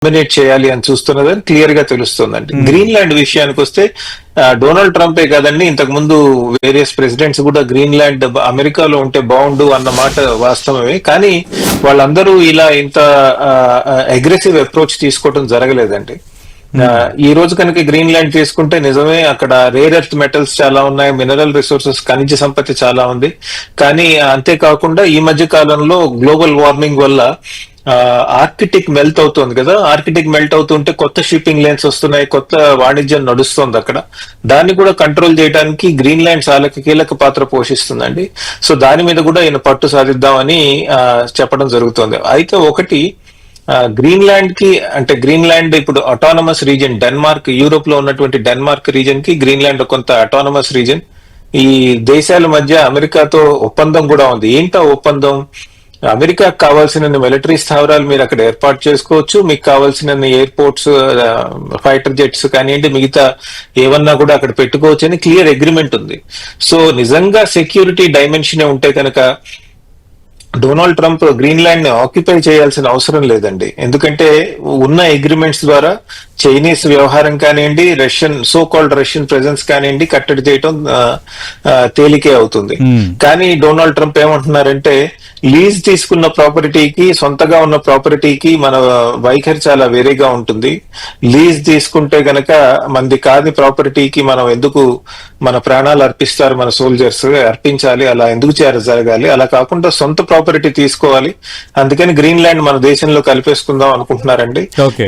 Dominate చేయాలి అని చూస్తున్నదని clear గా తెలుస్తుందండి. గ్రీన్లాండ్ విషయానికి వస్తే డొనాల్డ్ ట్రంపే కాదండి, ఇంతకు ముందు వేరియస్ ప్రెసిడెంట్స్ కూడా గ్రీన్లాండ్ అమెరికాలో ఉంటే బాగుండు అన్న మాట వాస్తవమే. కానీ వాళ్ళందరూ ఇలా ఇంత అగ్రెసివ్ అప్రోచ్ తీసుకోవడం జరగలేదండి. ఈ రోజు కనుక గ్రీన్లాండ్ తీసుకుంటే నిజమే అక్కడ రేర్ ఎర్త్ మెటల్స్ చాలా ఉన్నాయి, మినరల్ రిసోర్సెస్ ఖనిజ సంపత్తి చాలా ఉంది. కానీ అంతేకాకుండా ఈ మధ్య కాలంలో గ్లోబల్ వార్మింగ్ వల్ల ఆర్కిటిక్ మెల్ట్ అవుతుంది కదా, ఆర్కిటిక్ మెల్ట్ అవుతుంటే కొత్త షిప్పింగ్ లైన్స్ వస్తున్నాయి, కొత్త వాణిజ్యం నడుస్తుంది అక్కడ. దాన్ని కూడా కంట్రోల్ చేయడానికి గ్రీన్లాండ్ చాలా కీలక పాత్ర పోషిస్తుందండి. సో దాని మీద కూడా ఈయన పట్టు సాధిద్దామని చెప్పడం జరుగుతుంది. అయితే ఒకటి, గ్రీన్లాండ్ కి అంటే గ్రీన్లాండ్ ఇప్పుడు అటానమస్ రీజన్, డెన్మార్క్, యూరోప్ లో ఉన్నటువంటి డెన్మార్క్ రీజన్ కి గ్రీన్లాండ్ కొంత అటానమస్ రీజన్. ఈ దేశాల మధ్య అమెరికాతో ఒప్పందం కూడా ఉంది. ఏంటో ఒప్పందం? అమెరికాకు కావాల్సిన మిలిటరీ స్థావరాలు మీరు అక్కడ ఏర్పాటు చేసుకోవచ్చు, మీకు కావాల్సిన ఎయిర్పోర్ట్స్, ఫైటర్ జెట్స్ కానివ్వండి, మిగతా ఏమన్నా కూడా అక్కడ పెట్టుకోవచ్చు అని క్లియర్ అగ్రిమెంట్ ఉంది. సో నిజంగా సెక్యూరిటీ డైమెన్షన్ ఉంటే కనుక డొనాల్డ్ ట్రంప్ గ్రీన్లాండ్ ని ఆక్యుపై చేయాల్సిన అవసరం లేదండి. ఎందుకంటే ఉన్న అగ్రిమెంట్స్ ద్వారా చైనీస్ వ్యవహారం కానివ్వండి, సో కాల్డ్ రష్యన్ ప్రెజెన్స్ కానివ్వండి కట్టడి చేయటం తేలికే అవుతుంది. కానీ డొనాల్డ్ ట్రంప్ ఏమంటున్నారంటే, లీజ్ తీసుకున్న ప్రాపర్టీకి, సొంతగా ఉన్న ప్రాపర్టీకి మన వైఖరి చాలా వేరేగా ఉంటుంది. లీజ్ తీసుకుంటే గనక మనది కాని ప్రాపర్టీకి మనం ఎందుకు మన ప్రాణాలు అర్పిస్తారు, మన సోల్జర్స్ అర్పించాలి, అలా ఎందుకు జరగాలి? అలా కాకుండా సొంత ప్రాపర్టీ తీసుకోవాలి. అందుకని గ్రీన్లాండ్ మన దేశంలో కలిపేసుకుందాం అనుకుంటున్నారండి.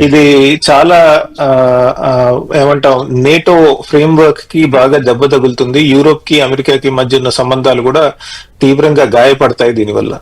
ఇది చాలా ఏమంటాం, నేటో ఫ్రేమ్వర్క్ కి బాగా దెబ్బ తగులుతుంది. యూరోప్ కి అమెరికాకి మధ్య ఉన్న సంబంధాలు కూడా తీవ్రంగా గాయపడతాయి దీనివల్ల.